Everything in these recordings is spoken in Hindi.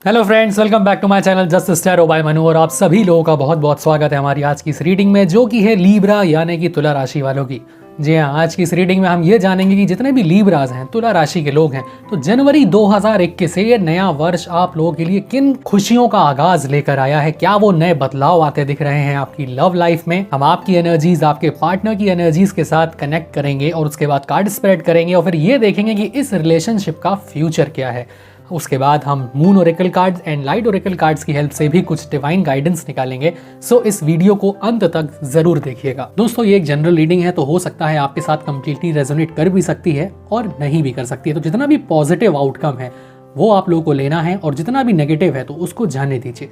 Hello friends, welcome back to my channel just star by Manu. और आप सभी लोगों का बहुत बहुत स्वागत है हमारी आज की इस रीडिंग में, जो कि है लीब्रा यानी कि तुला राशि वालों की। जी हाँ, आज की इस रीडिंग में हम ये जानेंगे कि जितने भी लीब्राज हैं, तुला राशि के लोग हैं, तो जनवरी 2021 से ये नया वर्ष आप लोगों के लिए किन खुशियों का आगाज लेकर आया है। क्या वो नए बदलाव आते दिख रहे हैं आपकी लव लाइफ में। हम आपकी एनर्जीज, आपके पार्टनर की एनर्जीज के साथ कनेक्ट करेंगे और उसके बाद कार्ड स्प्रेड करेंगे और फिर ये देखेंगे कि इस रिलेशनशिप का फ्यूचर क्या है। उसके बाद हम moon Oracle cards and light Oracle cards की हेल्प से भी कुछ डिवाइन गाइडेंस निकालेंगे। सो इस वीडियो को अंत तक जरूर देखिएगा। दोस्तों, ये एक जनरल रीडिंग है, तो हो सकता है आपके साथ कंप्लीटली रेजोनेट कर भी सकती है और नहीं भी कर सकती है। तो जितना भी पॉजिटिव आउटकम है वो आप लोगों को लेना है और जितना भी नेगेटिव है तो उसको जाने दीजिए।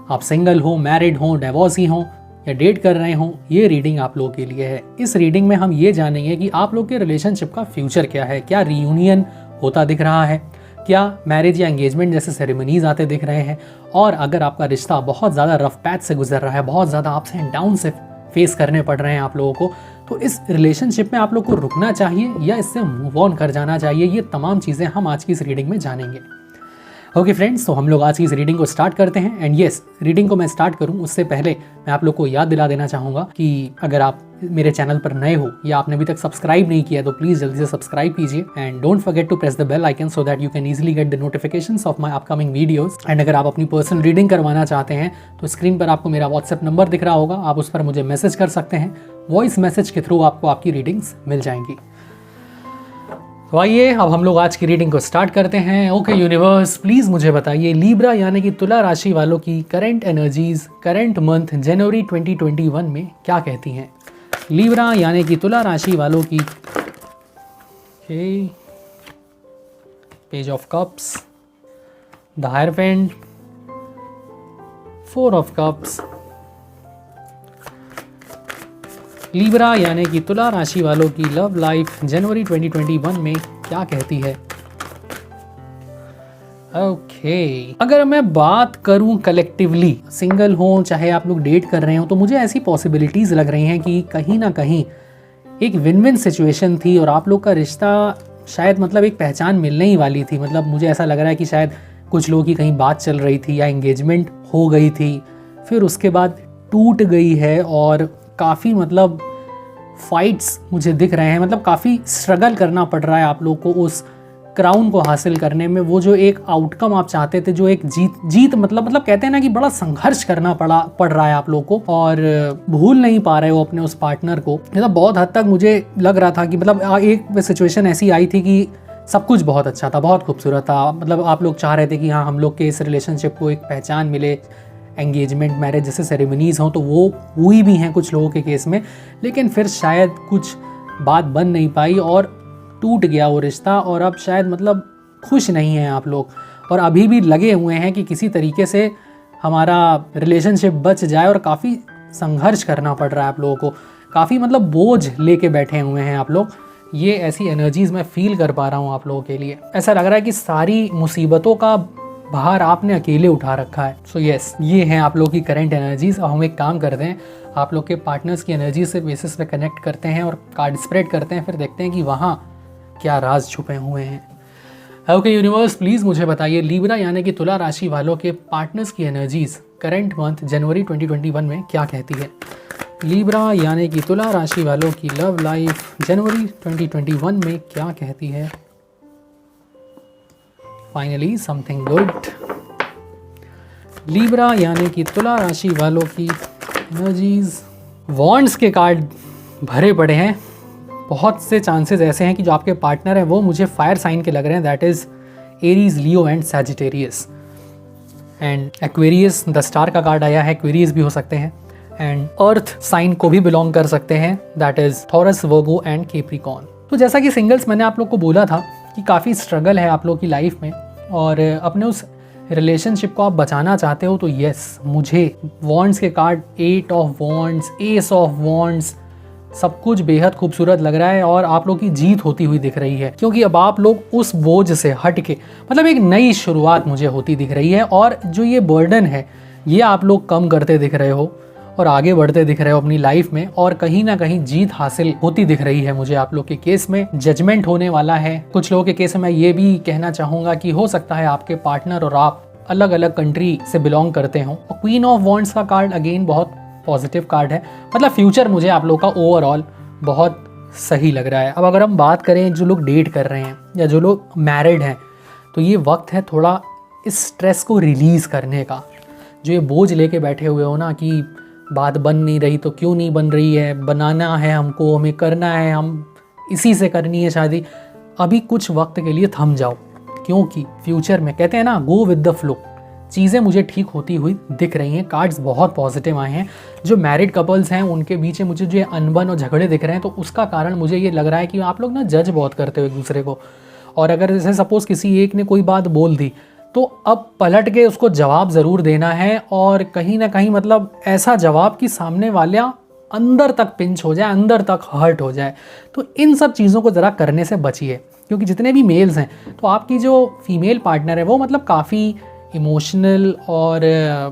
आप सिंगल हो, मैरिड हो, डिवोर्सी हो या डेट कर रहे हो, ये रीडिंग आप लोगों के लिए है। इस रीडिंग में हम ये जानेंगे कि आप लोग के रिलेशनशिप का फ्यूचर क्या है। क्या रियूनियन होता दिख रहा है, क्या मैरिज या एंगेजमेंट जैसे सेरेमनीज आते दिख रहे हैं, और अगर आपका रिश्ता बहुत ज़्यादा रफ पैच से गुजर रहा है, बहुत ज़्यादा अप्स एंड डाउन से फेस करने पड़ रहे हैं आप लोगों को, तो इस रिलेशनशिप में आप लोग को रुकना चाहिए या इससे मूव ऑन कर जाना चाहिए। ये तमाम चीज़ें हम आज की इस रीडिंग में जानेंगे। ओके फ्रेंड्स, तो हम लोग आज की इस रीडिंग को स्टार्ट करते हैं। एंड यस, रीडिंग को मैं स्टार्ट करूं उससे पहले मैं आप लोग को याद दिला देना चाहूँगा कि अगर आप मेरे चैनल पर नए हो या आपने अभी तक सब्सक्राइब नहीं किया तो प्लीज़ जल्दी से सब्सक्राइब कीजिए and don't forget to press the bell icon so that you can easily get the notifications of my upcoming videos. And अगर आप अपनी पर्सनल रीडिंग करवाना चाहते हैं तो स्क्रीन पर आपको मेरा व्हाट्सएप नंबर दिख रहा होगा, आप उस पर मुझे मैसेज कर सकते हैं। वॉइस मैसेज के थ्रू आपको आपकी रीडिंग्स मिल जाएंगी। तो आइए अब हम लोग आज की रीडिंग को स्टार्ट करते हैं। ओके यूनिवर्स, प्लीज़ मुझे बताइए लीब्रा यानी कि तुला राशि वालों की करंट एनर्जीज करंट मंथ जनवरी 2021 में क्या कहती हैं। लीब्रा यानी कि तुला राशि वालों की page of cups, the hierophant, 4 of cups. Libra यानी कि तुला राशि वालों की लव लाइफ जनवरी 2021 में क्या कहती है। ओके, अगर मैं बात करूं कलेक्टिवली, सिंगल हो चाहे आप लोग डेट कर रहे हो, तो मुझे ऐसी पॉसिबिलिटीज लग रही हैं कि कहीं ना कहीं एक विन विन सिचुएशन थी और आप लोग का रिश्ता शायद मतलब एक पहचान मिलने ही वाली थी। मतलब मुझे ऐसा लग रहा है कि शायद कुछ लोगों की कहीं बात चल रही थी या एंगेजमेंट हो गई थी, फिर उसके बाद टूट गई है और काफ़ी मतलब फाइट्स मुझे दिख रहे हैं। मतलब काफ़ी स्ट्रगल करना पड़ रहा है आप लोग को उस क्राउन को हासिल करने में। वो जो एक आउटकम आप चाहते थे, जो एक जीत मतलब कहते हैं ना कि बड़ा संघर्ष करना पड़ रहा है आप लोग को और भूल नहीं पा रहे हो अपने उस पार्टनर को। मतलब बहुत हद तक मुझे लग रहा था कि मतलब एक सिचुएशन ऐसी आई थी कि सब कुछ बहुत अच्छा था, बहुत खूबसूरत था। मतलब आप लोग चाह रहे थे कि हाँ, हम लोग के इस रिलेशनशिप को एक पहचान मिले, एंगेजमेंट मैरिज जैसे सेरेमनीज हों, तो वो हुई भी हैं कुछ लोगों के केस में, लेकिन फिर शायद कुछ बात बन नहीं पाई और टूट गया वो रिश्ता। और अब शायद मतलब खुश नहीं हैं आप लोग और अभी भी लगे हुए हैं कि किसी तरीके से हमारा रिलेशनशिप बच जाए और काफ़ी संघर्ष करना पड़ रहा है आप लोगों को। काफ़ी मतलब बोझ लेके बैठे हुए हैं आप लोग। ये ऐसी एनर्जीज मैं फील कर पा रहा हूँ आप लोगों के लिए। ऐसा लग रहा है कि सारी मुसीबतों का बाहर आपने अकेले उठा रखा है। सो यस, ये हैं आप लोग की करंट एनर्जीज। और हम एक काम करते हैं, आप लोग के पार्टनर्स की एनर्जी से बेसिस पे कनेक्ट करते हैं और कार्ड स्प्रेड करते हैं, फिर देखते हैं कि वहाँ क्या राज छुपे हुए हैं। ओके यूनिवर्स, प्लीज़ मुझे बताइए लीब्रा यानी कि तुला राशि वालों के पार्टनर्स की एनर्जीज करंट मंथ जनवरी 2021 में क्या कहती है। लीब्रा यानी कि तुला राशि वालों की लव लाइफ जनवरी 2021 में क्या कहती है। Finally something good. लीब्रा यानी कि तुला राशि वालों की एनर्जीज, वॉन्ड्स के कार्ड भरे पड़े हैं। बहुत से चांसेस ऐसे हैं कि जो आपके पार्टनर हैं वो मुझे फायर साइन के लग रहे हैं, that is Aries, Leo and Sagittarius. And Aquarius the star का कार्ड आया है, एक्वेरियस भी हो सकते हैं एंड अर्थ साइन को भी बिलोंग कर सकते हैं, that is Taurus, Virgo and Capricorn. तो जैसा कि सिंगल्स मैंने आप लोग को बोला था कि काफ़ी स्ट्रगल है आप लोग की लाइफ में और अपने उस रिलेशनशिप को आप बचाना चाहते हो, तो यस, मुझे वॉन्ड्स के card, 8 of wands, S of wands, सब कुछ बेहद खूबसूरत लग रहा है और आप लोग की जीत होती हुई दिख रही है, क्योंकि अब आप लोग उस बोझ से हट के मतलब एक नई शुरुआत मुझे होती दिख रही है और जो ये बर्डन है ये आप लोग कम करते दिख रहे हो और आगे बढ़ते दिख रहे हो अपनी लाइफ में और कहीं ना कहीं जीत हासिल होती दिख रही है मुझे आप लोग के केस में। जजमेंट होने वाला है कुछ लोगों के केस में। मैं ये भी कहना चाहूँगा कि हो सकता है आपके पार्टनर और आप अलग अलग कंट्री से बिलोंग करते हों। और क्वीन ऑफ वॉन्ड्स का कार्ड अगेन बहुत पॉजिटिव कार्ड है, मतलब फ्यूचर मुझे आप लोग का ओवरऑल बहुत सही लग रहा है। अब अगर हम बात करें जो लोग डेट कर रहे हैं या जो लोग मैरिड हैं, तो ये वक्त है थोड़ा इस स्ट्रेस को रिलीज़ करने का। जो ये बोझ लेके बैठे हुए हो ना कि बात बन नहीं रही तो क्यों नहीं बन रही है, बनाना है हमको, हमें करना है, हम इसी से करनी है शादी, अभी कुछ वक्त के लिए थम जाओ, क्योंकि फ्यूचर में कहते हैं ना गो विद द फ्लो, चीज़ें मुझे ठीक होती हुई दिख रही हैं। कार्ड्स बहुत पॉजिटिव आए हैं। जो मैरिड कपल्स हैं उनके बीच में मुझे जो ये अनबन और झगड़े दिख रहे हैं, तो उसका कारण मुझे ये लग रहा है कि आप लोग ना जज बहुत करते हो एक दूसरे को। और अगर जैसे सपोज़ किसी एक ने कोई बात बोल दी, तो अब पलट के उसको जवाब ज़रूर देना है, और कहीं ना कहीं मतलब ऐसा जवाब कि सामने वाला अंदर तक पिंच हो जाए, अंदर तक हर्ट हो जाए। तो इन सब चीज़ों को ज़रा करने से बचिए, क्योंकि जितने भी मेल्स हैं, तो आपकी जो फीमेल पार्टनर है वो मतलब काफ़ी इमोशनल और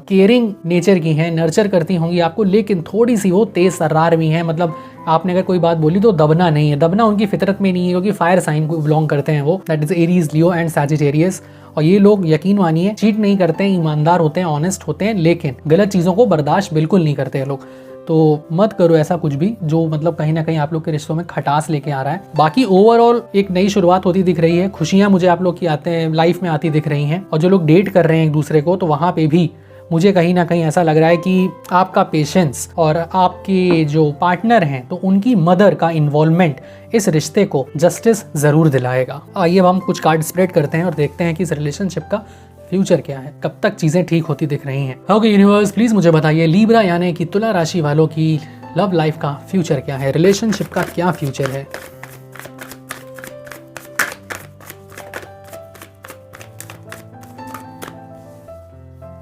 केयरिंग नेचर की हैं, नर्चर करती होंगी आपको, लेकिन थोड़ी सी वो तेज़ सर्रार भी हैं। मतलब आपने अगर कोई बात बोली तो दबना नहीं है, दबना उनकी फितरत में नहीं है, क्योंकि फायर साइन को बिलोंग करते हैं वो, that is Aries, Leo and Sagittarius. और ये लोग यकीन मानिए चीट नहीं करते हैं, ईमानदार होते हैं, ऑनेस्ट होते हैं, लेकिन गलत चीज़ों को बर्दाश्त बिल्कुल नहीं करते हैं लोग। तो मत करो ऐसा कुछ भी जो मतलब कहीं ना कहीं आप लोग के रिश्तों में खटास लेके आ रहा है। बाकी ओवरऑल एक नई शुरुआत होती दिख रही है, खुशियां मुझे आप लोग की आते हैं लाइफ में आती दिख रही हैं। और जो लोग डेट कर रहे हैं एक दूसरे को, तो वहाँ पे भी मुझे कहीं ना कहीं ऐसा लग रहा है कि आपका पेशेंस और आपके जो पार्टनर हैं तो उनकी मदर का इन्वॉल्वमेंट इस रिश्ते को जस्टिस ज़रूर दिलाएगा। आइए हम कुछ कार्ड स्प्रेड करते हैं और देखते हैं कि इस रिलेशनशिप का फ्यूचर क्या है, कब तक चीज़ें ठीक होती दिख रही हैं। ओके यूनिवर्स, प्लीज़ मुझे बताइए लीब्रा यानी कि तुला राशि वालों की लव लाइफ का फ्यूचर क्या है, रिलेशनशिप का क्या फ्यूचर है।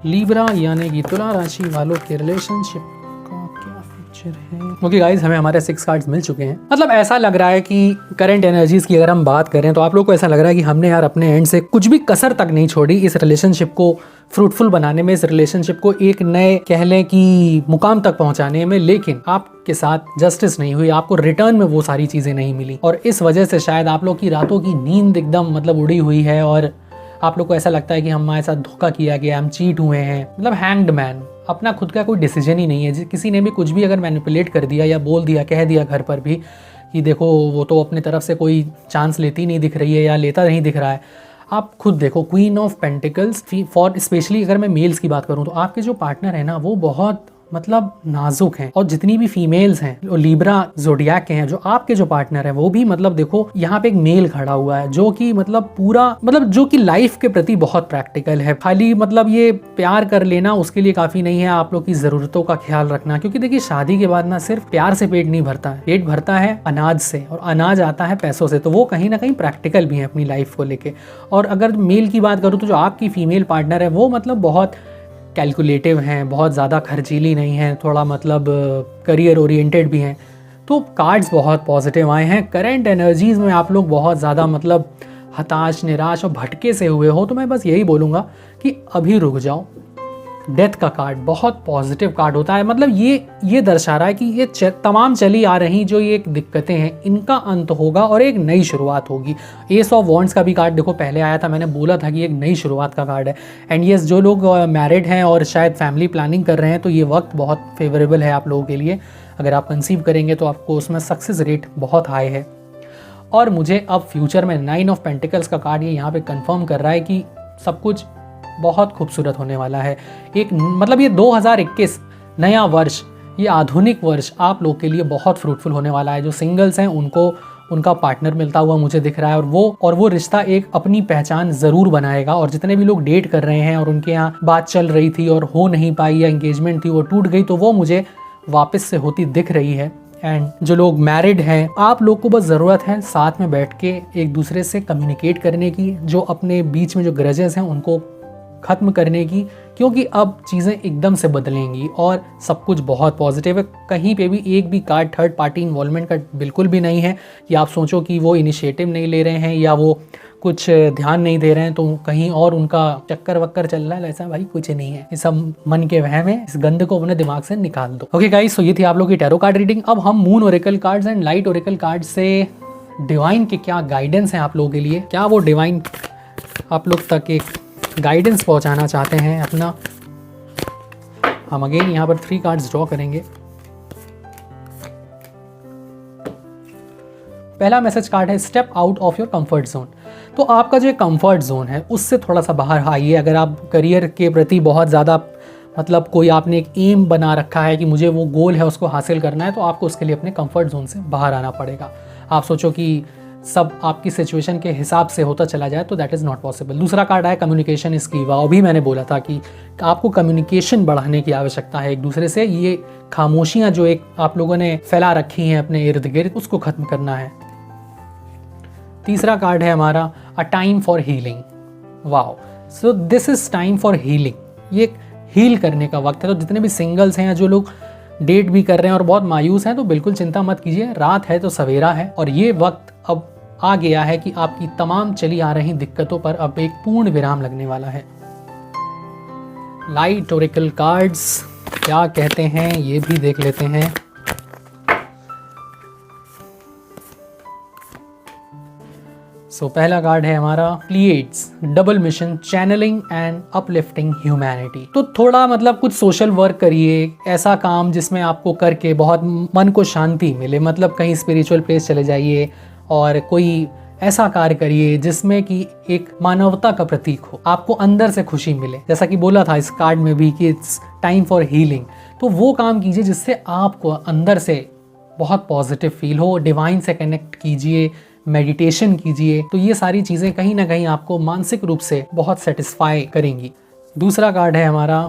लीब्रा यानी कि तुला राशि वालों के रिलेशनशिप का क्या फ्यूचर है। ओके गाइस, हमें हमारे 6 कार्ड्स मिल चुके हैं। मतलब ऐसा लग रहा है कि करंट एनर्जीज की अगर हम बात करें तो आप लोग को ऐसा लग रहा है कि हमने यार अपने एंड से कुछ भी कसर तक नहीं छोड़ी इस रिलेशनशिप को फ्रूटफुल बनाने में, इस रिलेशनशिप को एक नए कह लें कि मुकाम तक पहुंचाने में, लेकिन आपके साथ जस्टिस नहीं हुई, आपको रिटर्न में वो सारी चीजें नहीं मिली, और इस वजह से शायद आप लोग की रातों की नींद एकदम मतलब उड़ी हुई है, और आप लोग को ऐसा लगता है कि हमारे साथ धोखा किया गया, हम चीट हुए हैं। मतलब हैंग्ड मैन, अपना खुद का कोई डिसीजन ही नहीं है। किसी ने भी कुछ भी अगर मैनिपुलेट कर दिया या बोल दिया, कह दिया घर पर भी कि देखो वो तो अपनी तरफ से कोई चांस लेती नहीं दिख रही है या लेता नहीं दिख रहा है। आप खुद देखो, queen of pentacles for specially अगर मैं मेल्स की बात करूं तो आपके जो पार्टनर है ना वो बहुत मतलब नाजुक हैं, और जितनी भी फीमेल्स हैं और लीब्रा ज़ोडिएक के हैं जो आपके जो पार्टनर हैं वो भी मतलब देखो यहाँ पे एक मेल खड़ा हुआ है जो कि मतलब पूरा मतलब जो कि लाइफ के प्रति बहुत प्रैक्टिकल है। खाली मतलब ये प्यार कर लेना उसके लिए काफ़ी नहीं है, आप लोग की ज़रूरतों का ख्याल रखना, क्योंकि देखिए शादी के बाद ना सिर्फ प्यार से पेट नहीं भरता है, पेट भरता है अनाज से, और अनाज आता है पैसों से, तो वो कहीं ना कहीं प्रैक्टिकल भी है अपनी लाइफ को लेके। और अगर मेल की बात करूँ तो जो आपकी फीमेल पार्टनर है वो मतलब बहुत कैलकुलेटिव हैं, बहुत ज़्यादा खर्चीली नहीं हैं, थोड़ा मतलब करियर ओरिएंटेड भी हैं। तो कार्ड्स बहुत पॉजिटिव आए हैं। करंट एनर्जीज़ में आप लोग बहुत ज़्यादा मतलब हताश, निराश और भटके से हुए हो, तो मैं बस यही बोलूँगा कि अभी रुक जाओ। डेथ का कार्ड बहुत पॉजिटिव कार्ड होता है, मतलब ये दर्शा रहा है कि ये तमाम चली आ रही जो ये दिक्कतें हैं इनका अंत होगा और एक नई शुरुआत होगी। एस ऑफ वॉन्ड्स का भी कार्ड देखो पहले आया था, मैंने बोला था कि एक नई शुरुआत का कार्ड है। एंड यस, जो लोग मैरिड हैं और शायद फैमिली प्लानिंग कर रहे हैं तो ये वक्त बहुत फेवरेबल है आप लोगों के लिए। अगर आप कंसीव करेंगे तो आपको उसमें सक्सेस रेट बहुत हाई है। और मुझे अब फ्यूचर में 9 ऑफ पेंटिकल्स का कार्ड ये यहाँ पे कंफर्म कर रहा है कि सब कुछ बहुत खूबसूरत होने वाला है। एक मतलब ये 2021 नया वर्ष, ये आधुनिक वर्ष आप लोग के लिए बहुत फ्रूटफुल होने वाला है। जो सिंगल्स हैं उनको उनका पार्टनर मिलता हुआ मुझे दिख रहा है, और वो रिश्ता एक अपनी पहचान ज़रूर बनाएगा। और जितने भी लोग डेट कर रहे हैं और उनके यहाँ बात चल रही थी और हो नहीं पाई या एंगेजमेंट थी वो टूट गई, तो वो मुझे वापस से होती दिख रही है। एंड जो लोग मैरिड हैं, आप लोग को बस ज़रूरत है साथ में बैठ के एक दूसरे से कम्युनिकेट करने की, जो अपने बीच में जो ग्रजेस हैं उनको ख़त्म करने की, क्योंकि अब चीज़ें एकदम से बदलेंगी और सब कुछ बहुत पॉजिटिव है। कहीं पे भी एक भी कार्ड थर्ड पार्टी इन्वॉल्वमेंट का बिल्कुल भी नहीं है कि आप सोचो कि वो इनिशिएटिव नहीं ले रहे हैं या वो कुछ ध्यान नहीं दे रहे हैं, तो कहीं और उनका चक्कर वक्कर चल रहा है, ऐसा भाई कुछ नहीं है। ये सब मन के वहम है, इस गंद को अपने दिमाग से निकाल दो। ओके गाइस, तो ये थी आप लोग की टैरो कार्ड रीडिंग। अब हम moon Oracle cards and light Oracle card से डिवाइन के क्या गाइडेंस हैं आप लोगों के लिए, क्या वो डिवाइन आप लोग तक एक गाइडेंस पहुंचाना चाहते हैं अपना। हम अगेन यहाँ पर 3 कार्ड्स ड्रॉ करेंगे। पहला मैसेज कार्ड है step out of your comfort zone. तो आपका जो कंफर्ट जोन है उससे थोड़ा सा बाहर आइए। अगर आप करियर के प्रति बहुत ज़्यादा मतलब कोई आपने एक एम बना रखा है कि मुझे वो गोल है उसको हासिल करना है, तो आपको उसके लिए अपने कंफर्ट जोन से बाहर आना पड़ेगा। आप सोचो कि सब आपकी सिचुएशन के हिसाब से होता चला जाए, तो दैट इज़ नॉट पॉसिबल। दूसरा कार्ड है कम्युनिकेशन इज़ की। वाह, अभी मैंने बोला था कि आपको कम्युनिकेशन बढ़ाने की आवश्यकता है एक दूसरे से। ये खामोशियाँ जो एक आप लोगों ने फैला रखी हैं अपने इर्द गिर्द, उसको ख़त्म करना है। तीसरा कार्ड है हमारा a time for healing. Wow, so this is time for healing. ये हील करने का वक्त है। तो जितने भी सिंगल्स हैं या जो लोग डेट भी कर रहे हैं और बहुत मायूस हैं, तो बिल्कुल चिंता मत कीजिए। रात है तो सवेरा है, और ये वक्त अब आ गया है कि आपकी तमाम चली आ रही दिक्कतों पर अब एक पूर्ण विराम लगने वाला है। लाइट ओरेकल कार्ड्स क्या कहते हैं ये भी देख लेते हैं। पहला कार्ड है हमारा pleads double mission channelling and uplifting humanity. तो थोड़ा मतलब कुछ सोशल वर्क करिए, ऐसा काम जिसमें आपको करके बहुत मन को शांति मिले। मतलब कहीं स्पिरिचुअल प्लेस चले जाइए और कोई ऐसा कार्य करिए जिसमें कि एक मानवता का प्रतीक हो, आपको अंदर से खुशी मिले। जैसा कि बोला था इस कार्ड में भी कि इट्स टाइम फॉर हीलिंग। तो वो काम कीजिए जिससे आपको अंदर से बहुत पॉजिटिव फील हो। डिवाइन से कनेक्ट कीजिए, मेडिटेशन कीजिए। तो ये सारी चीज़ें कहीं ना कहीं आपको मानसिक रूप से बहुत सेटिस्फाई करेंगी। दूसरा कार्ड है हमारा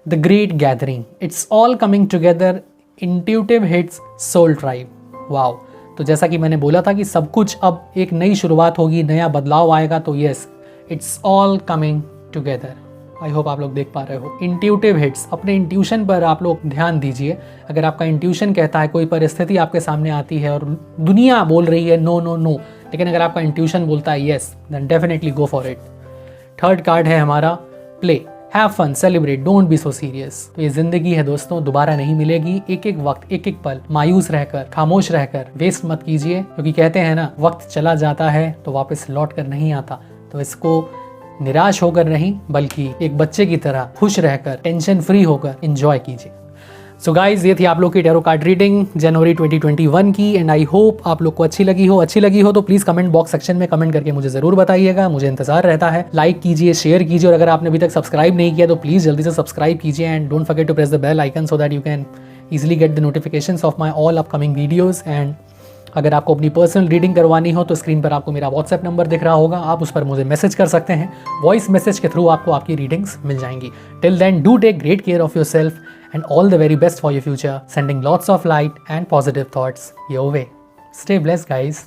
the great gathering. It's all coming together, intuitive hits soul tribe. Wow, तो जैसा कि मैंने बोला था कि सब कुछ अब एक नई शुरुआत होगी, नया बदलाव आएगा। तो yes, it's all coming together. I hope आप लोग देख पा रहे हो। इंट्यूटिव हिट्स, अपने इंट्यूशन पर आप लोग ध्यान दीजिए। अगर आपका इंट्यूशन कहता है, कोई परिस्थिति आपके सामने आती है और दुनिया बोल रही है नो नो नो, लेकिन अगर आपका इंट्यूशन बोलता है yes, then definitely go for it. Third card है हमारा play, have fun, celebrate, don't be so serious. तो ये जिंदगी है दोस्तों, दोबारा नहीं मिलेगी। एक एक वक्त, एक एक पल मायूस रहकर, खामोश रहकर वेस्ट मत कीजिए, क्योंकि कहते हैं ना, वक्त चला जाता है तो वापस लौट कर नहीं आता। तो इसको निराश होकर नहीं, बल्कि एक बच्चे की तरह खुश रहकर, टेंशन फ्री होकर एंजॉय कीजिए। सो गाइज, ये थी आप लोग की टैरो कार्ड रीडिंग जनवरी 2021 की, एंड आई होप आप लोग को अच्छी लगी हो तो प्लीज कमेंट बॉक्स सेक्शन में कमेंट करके मुझे जरूर बताइएगा, मुझे इंतजार रहता है। लाइक कीजिए, शेयर कीजिए, और अगर आपने अभी तक सब्सक्राइब नहीं किया तो प्लीज जल्दी से सब्सक्राइब कीजिए, and don't forget to press the bell icon so that you can easily get the notifications of my all upcoming videos. And अगर आपको अपनी पर्सनल रीडिंग करवानी हो तो स्क्रीन पर आपको मेरा व्हाट्सएप नंबर दिख रहा होगा, आप उस पर मुझे मैसेज कर सकते हैं। वॉइस मैसेज के थ्रू आपको आपकी रीडिंग्स मिल जाएंगी। Till then, do take great care of yourself and all the very best for your future, sending lots of light and positive thoughts your way. Stay blessed, guys.